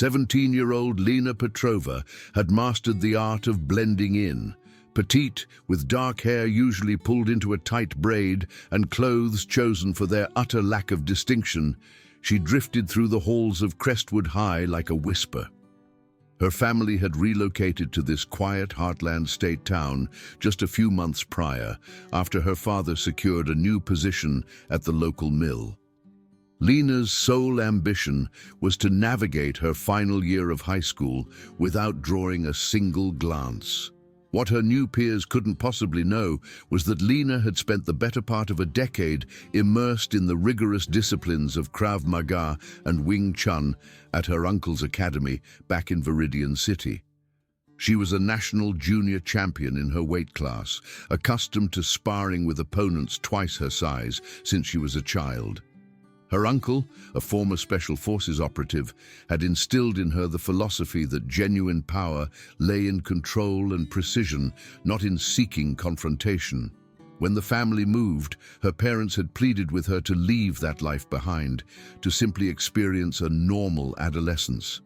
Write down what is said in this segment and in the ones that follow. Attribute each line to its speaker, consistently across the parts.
Speaker 1: 17-year-old Lena Petrova had mastered the art of blending in. Petite, with dark hair usually pulled into a tight braid and clothes chosen for their utter lack of distinction, she drifted through the halls of Crestwood High like a whisper. Her family had relocated to this quiet heartland state town just a few months prior, after her father secured a new position at the local mill. Lena's sole ambition was to navigate her final year of high school without drawing a single glance. What her new peers couldn't possibly know was that Lena had spent the better part of a decade immersed in the rigorous disciplines of Krav Maga and Wing Chun at her uncle's academy back in Viridian City. She was a national junior champion in her weight class, accustomed to sparring with opponents twice her size since she was a child. Her uncle, a former Special Forces operative, had instilled in her the philosophy that genuine power lay in control and precision, not in seeking confrontation. When the family moved, her parents had pleaded with her to leave that life behind, to simply experience a normal adolescence.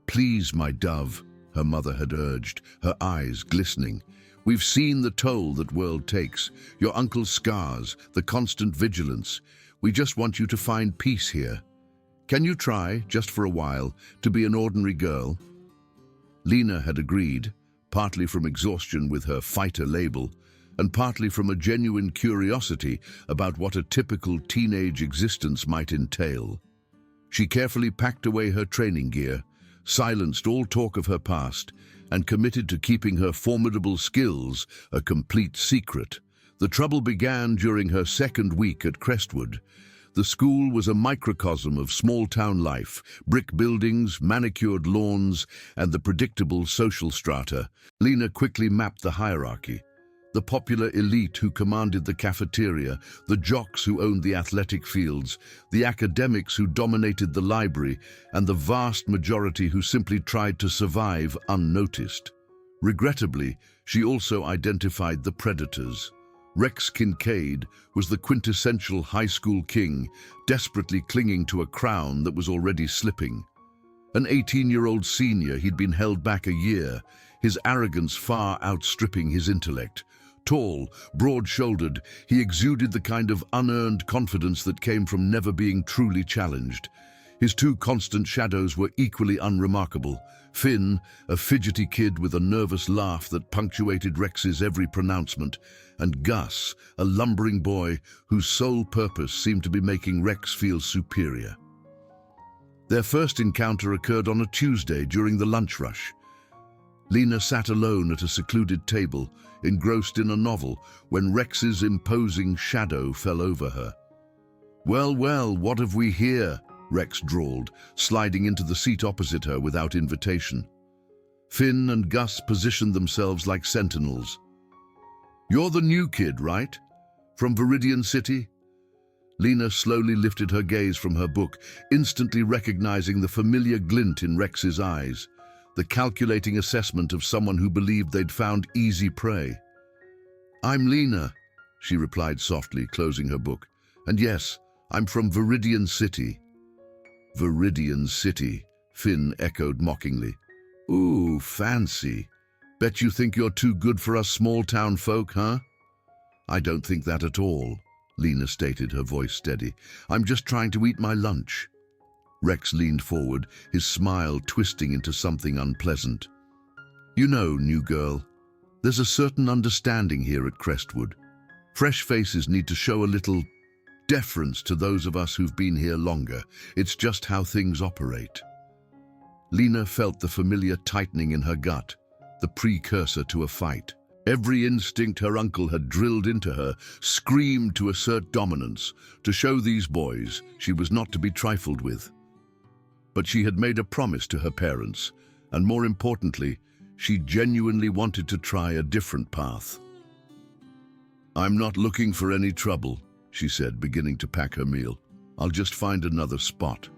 Speaker 1: "Please, my dove," her mother had urged, her eyes glistening. "We've seen the toll that world takes, your uncle's scars, the constant vigilance. We just want you to find peace here. Can you try, just for a while, to be an ordinary girl?" Lena had agreed, partly from exhaustion with her fighter label, and partly from a genuine curiosity about what a typical teenage existence might entail. She carefully packed away her training gear, silenced all talk of her past, and committed to keeping her formidable skills a complete secret. The trouble began during her second week at Crestwood. The school was a microcosm of small-town life, brick buildings, manicured lawns, and the predictable social strata. Lena quickly mapped the hierarchy. The popular elite who commanded the cafeteria, the jocks who owned the athletic fields, the academics who dominated the library, and the vast majority who simply tried to survive unnoticed. Regrettably, she also identified the predators. Rex Kincaid was the quintessential high school king, desperately clinging to a crown that was already slipping. An 18-year-old senior, he'd been held back a year, his arrogance far outstripping his intellect. Tall, broad-shouldered, he exuded the kind of unearned confidence that came from never being truly challenged. His two constant shadows were equally unremarkable. Finn, a fidgety kid with a nervous laugh that punctuated Rex's every pronouncement, and Gus, a lumbering boy whose sole purpose seemed to be making Rex feel superior. Their first encounter occurred on a Tuesday during the lunch rush. Lena sat alone at a secluded table, engrossed in a novel, when Rex's imposing shadow fell over her. "Well, well, what have we here?" Rex drawled, sliding into the seat opposite her without invitation. Finn and Gus positioned themselves like sentinels. "You're the new kid, right? From Viridian City?" Lena slowly lifted her gaze from her book, instantly recognizing the familiar glint in Rex's eyes, the calculating assessment of someone who believed they'd found easy prey. "I'm Lena," she replied softly, closing her book. "And yes, I'm from Viridian City." "Viridian City," Finn echoed mockingly. "Ooh, fancy. Bet you think you're too good for us small-town folk, huh?" "I don't think that at all," Lena stated, her voice steady. "I'm just trying to eat my lunch." Rex leaned forward, his smile twisting into something unpleasant. "You know, new girl, there's a certain understanding here at Crestwood. Fresh faces need to show a little deference to those of us who've been here longer. It's just how things operate." Lena felt the familiar tightening in her gut, the precursor to a fight. Every instinct her uncle had drilled into her screamed to assert dominance, to show these boys she was not to be trifled with. But she had made a promise to her parents, and more importantly, she genuinely wanted to try a different path. "I'm not looking for any trouble," she said, beginning to pack her meal. "I'll just find another spot."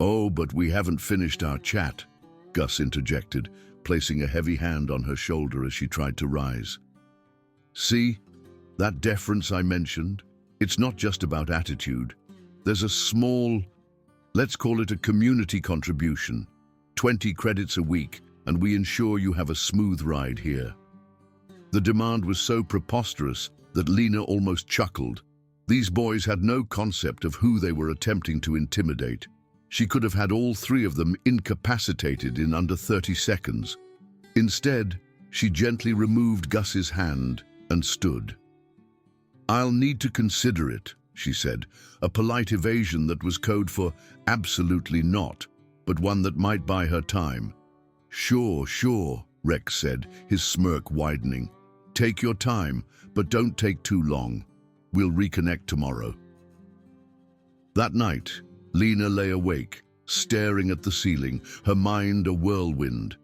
Speaker 1: "Oh, but we haven't finished our chat," Gus interjected, placing a heavy hand on her shoulder as she tried to rise. "See, that deference I mentioned? It's not just about attitude. There's a small Let's call it a community contribution. 20 credits a week, and we ensure you have a smooth ride here. The demand was so preposterous that Lena almost chuckled. These boys had no concept of who they were attempting to intimidate. She could have had all three of them incapacitated in under 30 seconds. Instead, she gently removed Gus's hand and stood. "I'll need to consider it," she said, a polite evasion that was code for absolutely not, but one that might buy her time. Sure, Rex said, his smirk widening. "Take your time, but don't take too long. We'll reconnect tomorrow." That night, Lena lay awake, staring at the ceiling, her mind a whirlwind.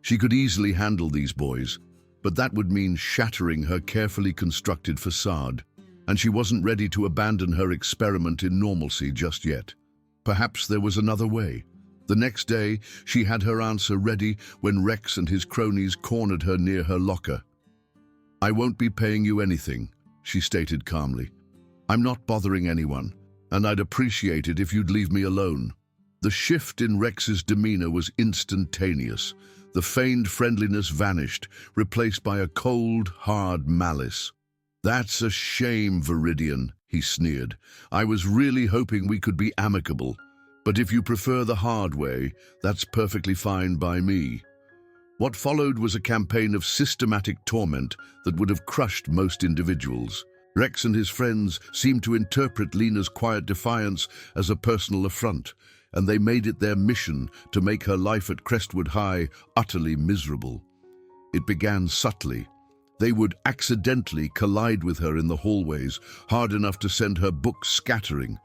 Speaker 1: She could easily handle these boys, but that would mean shattering her carefully constructed facade, and she wasn't ready to abandon her experiment in normalcy just yet. Perhaps there was another way. The next day, she had her answer ready when Rex and his cronies cornered her near her locker. "I won't be paying you anything," she stated calmly. "I'm not bothering anyone, and I'd appreciate it if you'd leave me alone." The shift in Rex's demeanor was instantaneous. The feigned friendliness vanished, replaced by a cold, hard malice. "That's a shame, Viridian," he sneered. "I was really hoping we could be amicable, but if you prefer the hard way, that's perfectly fine by me." What followed was a campaign of systematic torment that would have crushed most individuals. Rex and his friends seemed to interpret Lena's quiet defiance as a personal affront, and they made it their mission to make her life at Crestwood High utterly miserable. It began subtly. They would accidentally collide with her in the hallways, hard enough to send her books scattering.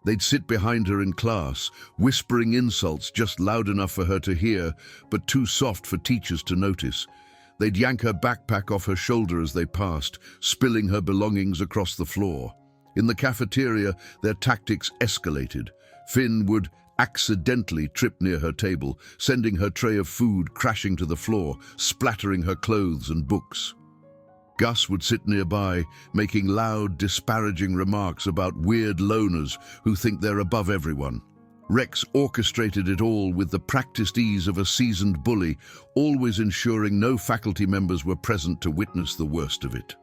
Speaker 1: They'd sit behind her in class, whispering insults just loud enough for her to hear, but too soft for teachers to notice. They'd yank her backpack off her shoulder as they passed, spilling her belongings across the floor. In the cafeteria, their tactics escalated. Finn would accidentally trip near her table, sending her tray of food crashing to the floor, splattering her clothes and books. Gus would sit nearby, making loud, disparaging remarks about weird loners who think they're above everyone. Rex orchestrated it all with the practiced ease of a seasoned bully, always ensuring no faculty members were present to witness the worst of it.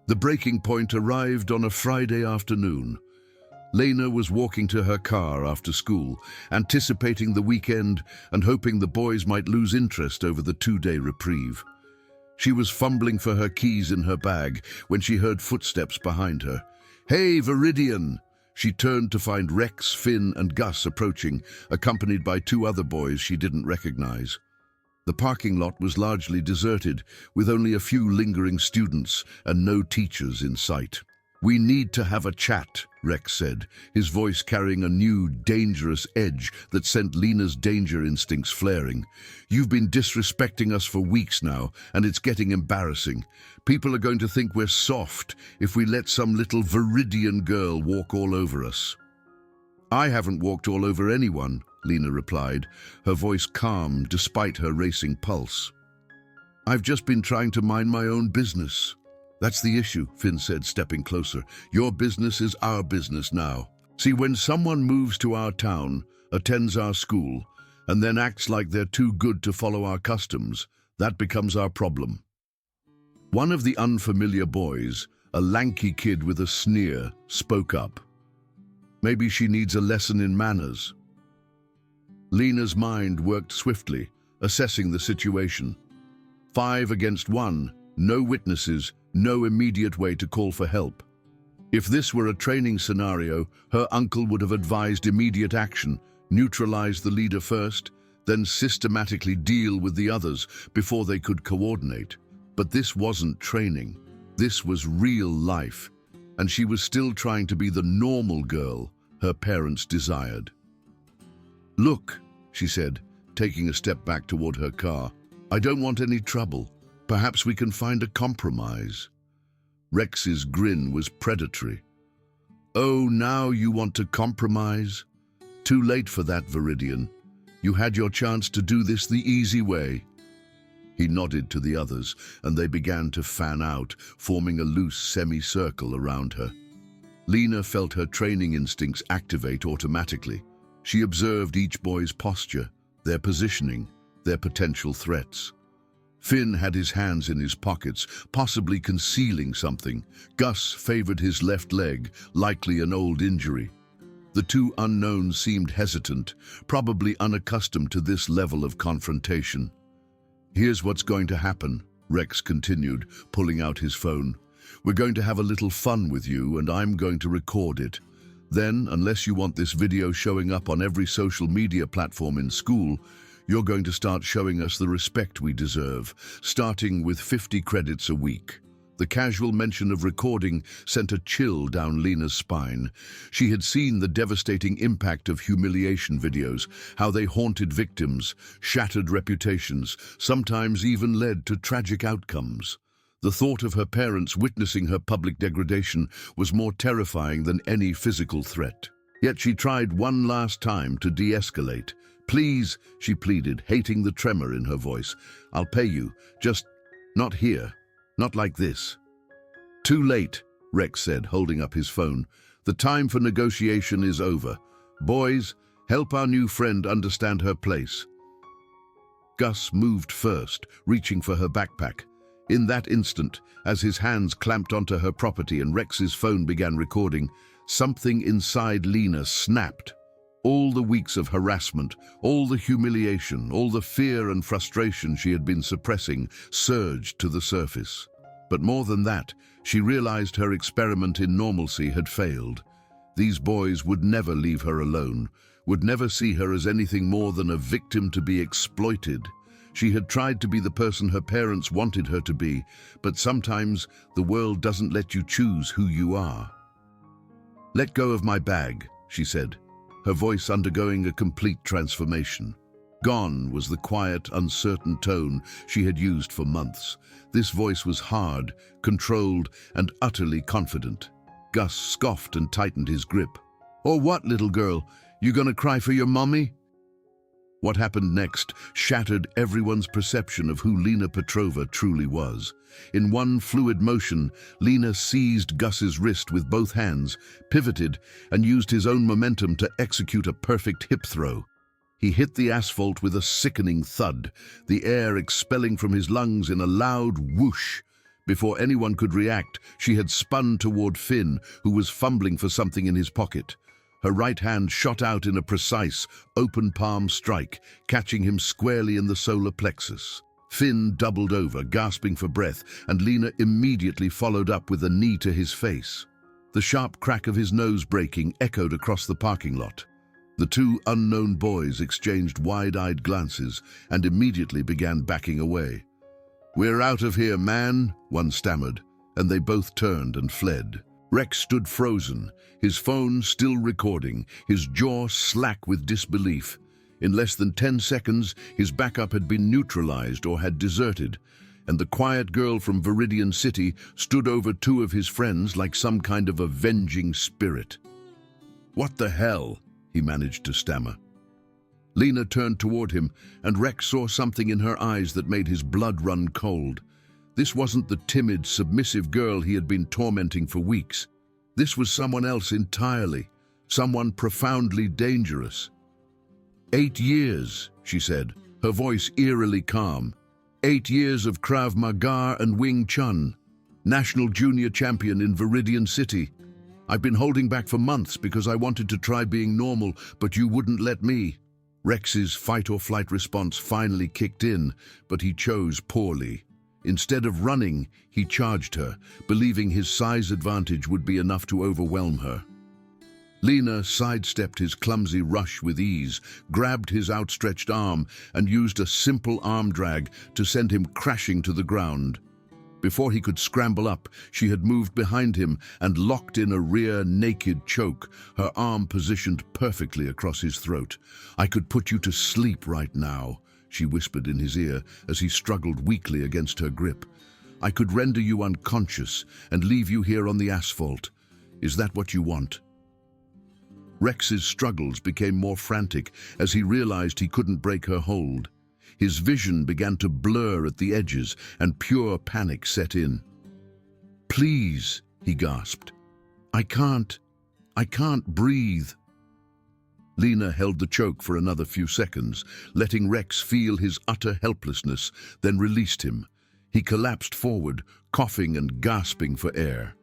Speaker 1: The breaking point arrived on a Friday afternoon. Lena was walking to her car after school, anticipating the weekend and hoping the boys might lose interest over the two-day reprieve. She was fumbling for her keys in her bag when she heard footsteps behind her. "Hey, Viridian!" She turned to find Rex, Finn, and Gus approaching, accompanied by two other boys she didn't recognize. The parking lot was largely deserted, with only a few lingering students and no teachers in sight. "We need to have a chat," Rex said, his voice carrying a new, dangerous edge that sent Lena's danger instincts flaring. "You've been disrespecting us for weeks now, and it's getting embarrassing. People are going to think we're soft if we let some little Viridian girl walk all over us." "I haven't walked all over anyone," Lena replied, her voice calm despite her racing pulse. "I've just been trying to mind my own business." "That's the issue," Finn said, stepping closer. "Your business is our business now. See, when someone moves to our town, attends our school, and then acts like they're too good to follow our customs, that becomes our problem." One of the unfamiliar boys, a lanky kid with a sneer, spoke up. "Maybe she needs a lesson in manners." Lena's mind worked swiftly, assessing the situation. 5 against 1, no witnesses, no immediate way to call for help. If this were a training scenario, her uncle would have advised immediate action, neutralize the leader first, then systematically deal with the others before they could coordinate. But this wasn't training. This was real life, and she was still trying to be the normal girl her parents desired. "Look," she said, taking a step back toward her car. "I don't want any trouble. Perhaps we can find a compromise." Rex's grin was predatory. "Oh, now you want to compromise? Too late for that, Viridian. You had your chance to do this the easy way." He nodded to the others, and they began to fan out, forming a loose semicircle around her. Lena felt her training instincts activate automatically. She observed each boy's posture, their positioning, their potential threats. Finn had his hands in his pockets, possibly concealing something. Gus favored his left leg, likely an old injury. The two unknowns seemed hesitant, probably unaccustomed to this level of confrontation. "Here's what's going to happen," Rex continued, pulling out his phone. "We're going to have a little fun with you, and I'm going to record it. Then, unless you want this video showing up on every social media platform in school, you're going to start showing us the respect we deserve, starting with 50 credits a week." The casual mention of recording sent a chill down Lena's spine. She had seen the devastating impact of humiliation videos, how they haunted victims, shattered reputations, sometimes even led to tragic outcomes. The thought of her parents witnessing her public degradation was more terrifying than any physical threat. Yet she tried one last time to de-escalate. "Please," she pleaded, hating the tremor in her voice. "I'll pay you. Just not here. Not like this." "Too late," Rex said, holding up his phone. "The time for negotiation is over. Boys, help our new friend understand her place." Gus moved first, reaching for her backpack. In that instant, as his hands clamped onto her property and Rex's phone began recording, something inside Lena snapped. All the weeks of harassment, all the humiliation, all the fear and frustration she had been suppressing surged to the surface. But more than that, she realized her experiment in normalcy had failed. These boys would never leave her alone, would never see her as anything more than a victim to be exploited. She had tried to be the person her parents wanted her to be, but sometimes the world doesn't let you choose who you are. "Let go of my bag," she said, her voice undergoing a complete transformation. Gone was the quiet, uncertain tone she had used for months. This voice was hard, controlled, and utterly confident. Gus scoffed and tightened his grip. "Or what, little girl? You gonna cry for your mommy?" What happened next shattered everyone's perception of who Lena Petrova truly was. In one fluid motion, Lena seized Gus's wrist with both hands, pivoted, and used his own momentum to execute a perfect hip throw. He hit the asphalt with a sickening thud, the air expelling from his lungs in a loud whoosh. Before anyone could react, she had spun toward Finn, who was fumbling for something in his pocket. Her right hand shot out in a precise, open-palm strike, catching him squarely in the solar plexus. Finn doubled over, gasping for breath, and Lena immediately followed up with a knee to his face. The sharp crack of his nose breaking echoed across the parking lot. The two unknown boys exchanged wide-eyed glances and immediately began backing away. "We're out of here, man," one stammered, and they both turned and fled. Rex stood frozen, his phone still recording, his jaw slack with disbelief. In less than 10 seconds, his backup had been neutralized or had deserted, and the quiet girl from Viridian City stood over two of his friends like some kind of avenging spirit. "What the hell?" he managed to stammer. Lena turned toward him, and Rex saw something in her eyes that made his blood run cold. This wasn't the timid, submissive girl he had been tormenting for weeks. This was someone else entirely, someone profoundly dangerous. 8 years, she said, her voice eerily calm. 8 years of Krav Maga and Wing Chun, national junior champion in Viridian City. I've been holding back for months because I wanted to try being normal, but you wouldn't let me. Rex's fight-or-flight response finally kicked in, but he chose poorly. Instead of running, he charged her, believing his size advantage would be enough to overwhelm her. Lena sidestepped his clumsy rush with ease, grabbed his outstretched arm, and used a simple arm drag to send him crashing to the ground. Before he could scramble up, she had moved behind him and locked in a rear naked choke, her arm positioned perfectly across his throat. "I could put you to sleep right now," she whispered in his ear as he struggled weakly against her grip. "I could render you unconscious and leave you here on the asphalt. Is that what you want?" Rex's struggles became more frantic as he realized he couldn't break her hold. His vision began to blur at the edges and pure panic set in. "Please," he gasped. I can't breathe." Lena held the choke for another few seconds, letting Rex feel his utter helplessness, then released him. He collapsed forward, coughing and gasping for air.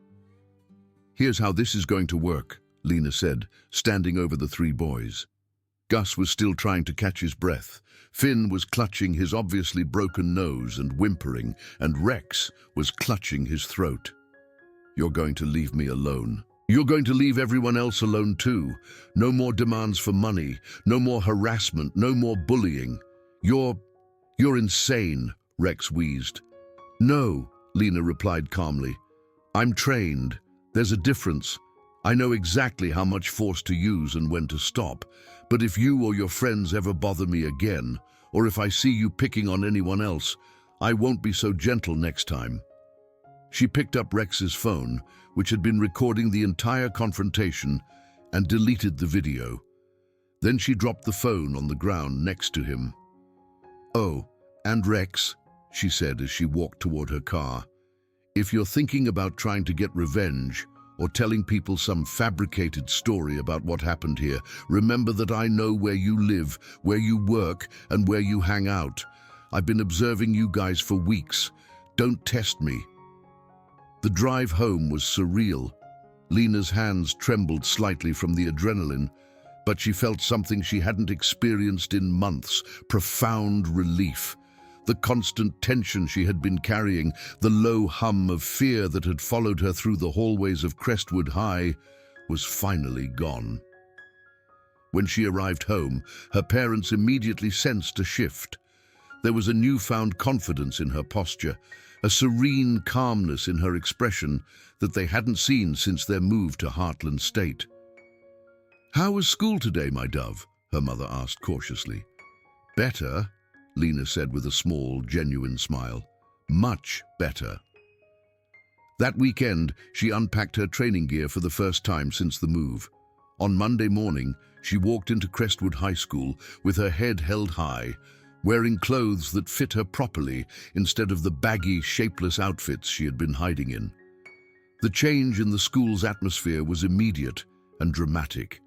Speaker 1: "Here's how this is going to work," Lena said, standing over the three boys. Gus was still trying to catch his breath. Finn was clutching his obviously broken nose and whimpering, and Rex was clutching his throat. "You're going to leave me alone. You're going to leave everyone else alone too. No more demands for money, no more harassment, no more bullying. You're insane," Rex wheezed. "No," Lena replied calmly. "I'm trained. There's a difference. I know exactly how much force to use and when to stop. But if you or your friends ever bother me again, or if I see you picking on anyone else, I won't be so gentle next time." She picked up Rex's phone, which had been recording the entire confrontation, and deleted the video. Then she dropped the phone on the ground next to him. "Oh, and Rex," she said as she walked toward her car, "if you're thinking about trying to get revenge, or telling people some fabricated story about what happened here, remember that I know where you live, where you work, and where you hang out. I've been observing you guys for weeks. Don't test me." The drive home was surreal. Lena's hands trembled slightly from the adrenaline, but she felt something she hadn't experienced in months: profound relief. The constant tension she had been carrying, the low hum of fear that had followed her through the hallways of Crestwood High, was finally gone. When she arrived home, her parents immediately sensed a shift. There was a newfound confidence in her posture, a serene calmness in her expression that they hadn't seen since their move to Heartland State. "How was school today, my dove?" her mother asked cautiously. "Better," Lena said with a small, genuine smile. "Much better." That weekend, she unpacked her training gear for the first time since the move. On Monday morning, she walked into Crestwood High School with her head held high, wearing clothes that fit her properly instead of the baggy, shapeless outfits she had been hiding in. The change in the school's atmosphere was immediate and dramatic.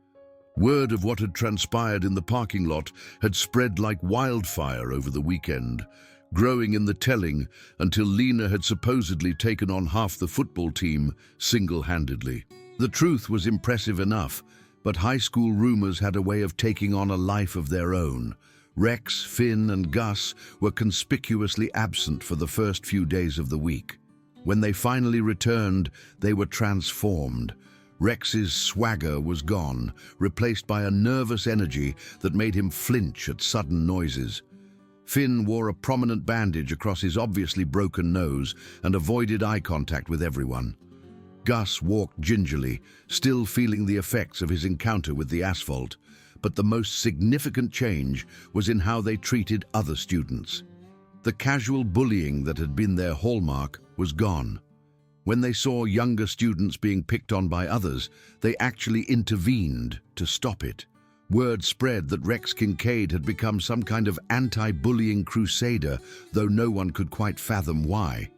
Speaker 1: Word of what had transpired in the parking lot had spread like wildfire over the weekend, growing in the telling until Lena had supposedly taken on half the football team single-handedly. The truth was impressive enough, but high school rumors had a way of taking on a life of their own. Rex, Finn, and Gus were conspicuously absent for the first few days of the week. When they finally returned, they were transformed. Rex's swagger was gone, replaced by a nervous energy that made him flinch at sudden noises. Finn wore a prominent bandage across his obviously broken nose and avoided eye contact with everyone. Gus walked gingerly, still feeling the effects of his encounter with the asphalt, but the most significant change was in how they treated other students. The casual bullying that had been their hallmark was gone. When they saw younger students being picked on by others, they actually intervened to stop it. Word spread that Rex Kincaid had become some kind of anti-bullying crusader, though no one could quite fathom why.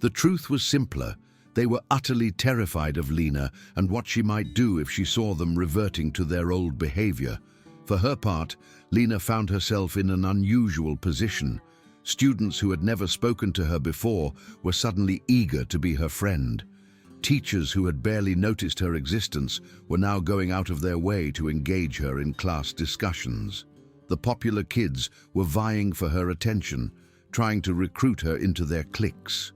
Speaker 1: The truth was simpler. They were utterly terrified of Lena and what she might do if she saw them reverting to their old behavior. For her part, Lena found herself in an unusual position. Students who had never spoken to her before were suddenly eager to be her friend. Teachers who had barely noticed her existence were now going out of their way to engage her in class discussions. The popular kids were vying for her attention, trying to recruit her into their cliques.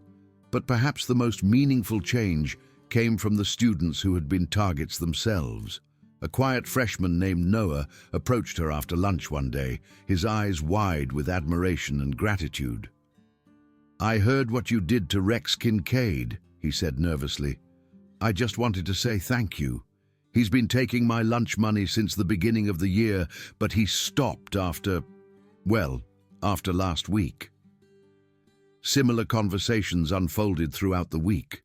Speaker 1: But perhaps the most meaningful change came from the students who had been targets themselves. A quiet freshman named Noah approached her after lunch one day, his eyes wide with admiration and gratitude. "I heard what you did to Rex Kincaid," he said nervously. "I just wanted to say thank you. He's been taking my lunch money since the beginning of the year, but he stopped after last week." Similar conversations unfolded throughout the week.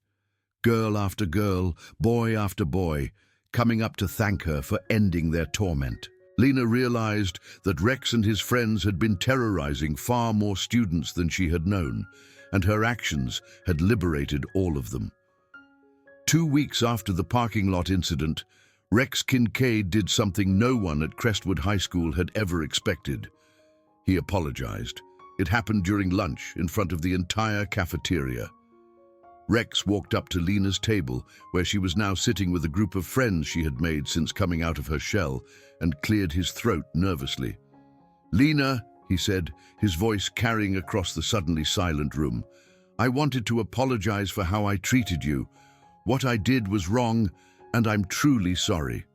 Speaker 1: Girl after girl, boy after boy, coming up to thank her for ending their torment. Lena realized that Rex and his friends had been terrorizing far more students than she had known, and her actions had liberated all of them. 2 weeks after the parking lot incident, Rex Kincaid did something no one at Crestwood High School had ever expected. He apologized. It happened during lunch in front of the entire cafeteria. Rex walked up to Lena's table, where she was now sitting with a group of friends she had made since coming out of her shell, and cleared his throat nervously. "Lena," he said, his voice carrying across the suddenly silent room, "I wanted to apologize for how I treated you. What I did was wrong, and I'm truly sorry."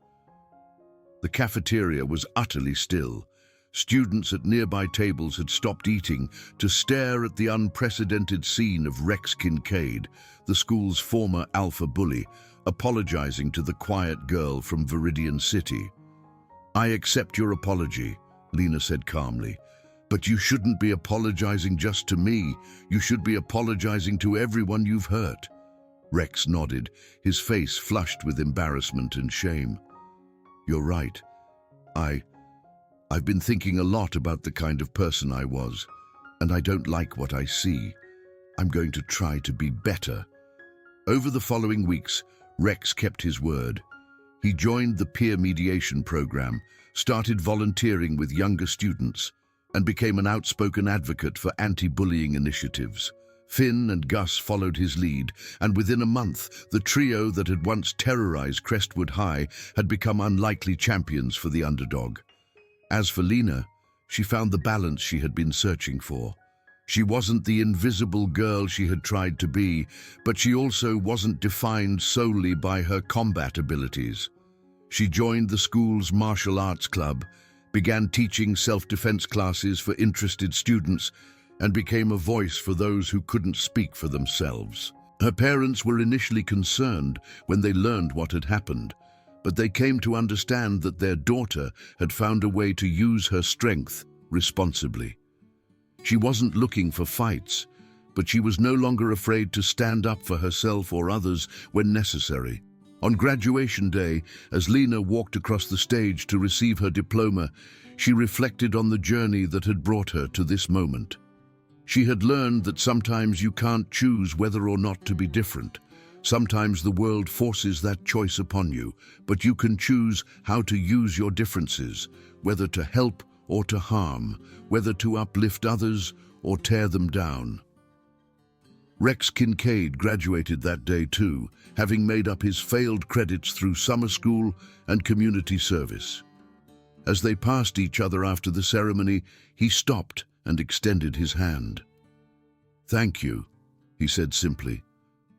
Speaker 1: The cafeteria was utterly still. Students at nearby tables had stopped eating to stare at the unprecedented scene of Rex Kincaid, the school's former alpha bully, apologizing to the quiet girl from Viridian City. "I accept your apology," Lena said calmly. "But you shouldn't be apologizing just to me. You should be apologizing to everyone you've hurt." Rex nodded, his face flushed with embarrassment and shame. "You're right. I've been thinking a lot about the kind of person I was, and I don't like what I see. I'm going to try to be better." Over the following weeks, Rex kept his word. He joined the peer mediation program, started volunteering with younger students, and became an outspoken advocate for anti-bullying initiatives. Finn and Gus followed his lead, and within a month, the trio that had once terrorized Crestwood High had become unlikely champions for the underdog. As for Lena, she found the balance she had been searching for. She wasn't the invisible girl she had tried to be, but she also wasn't defined solely by her combat abilities. She joined the school's martial arts club, began teaching self-defense classes for interested students, and became a voice for those who couldn't speak for themselves. Her parents were initially concerned when they learned what had happened, but they came to understand that their daughter had found a way to use her strength responsibly. She wasn't looking for fights, but she was no longer afraid to stand up for herself or others when necessary. On graduation day, as Lena walked across the stage to receive her diploma, she reflected on the journey that had brought her to this moment. She had learned that sometimes you can't choose whether or not to be different. Sometimes the world forces that choice upon you, but you can choose how to use your differences, whether to help or to harm, whether to uplift others or tear them down. Rex Kincaid graduated that day too, having made up his failed credits through summer school and community service. As they passed each other after the ceremony, he stopped and extended his hand. "Thank you," he said simply,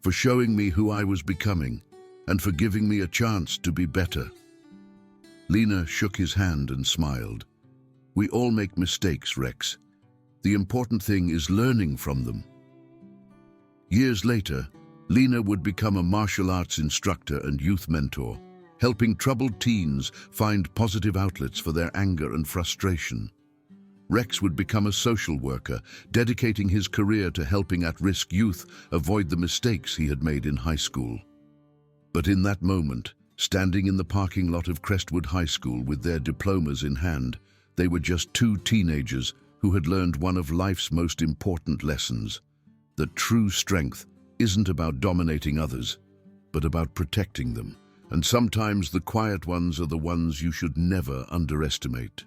Speaker 1: "for showing me who I was becoming and for giving me a chance to be better." Lena shook his hand and smiled. "We all make mistakes, Rex. The important thing is learning from them." Years later, Lena would become a martial arts instructor and youth mentor, helping troubled teens find positive outlets for their anger and frustration. Rex would become a social worker, dedicating his career to helping at-risk youth avoid the mistakes he had made in high school. But in that moment, standing in the parking lot of Crestwood High School with their diplomas in hand, they were just two teenagers who had learned one of life's most important lessons: that true strength isn't about dominating others, but about protecting them. And sometimes the quiet ones are the ones you should never underestimate.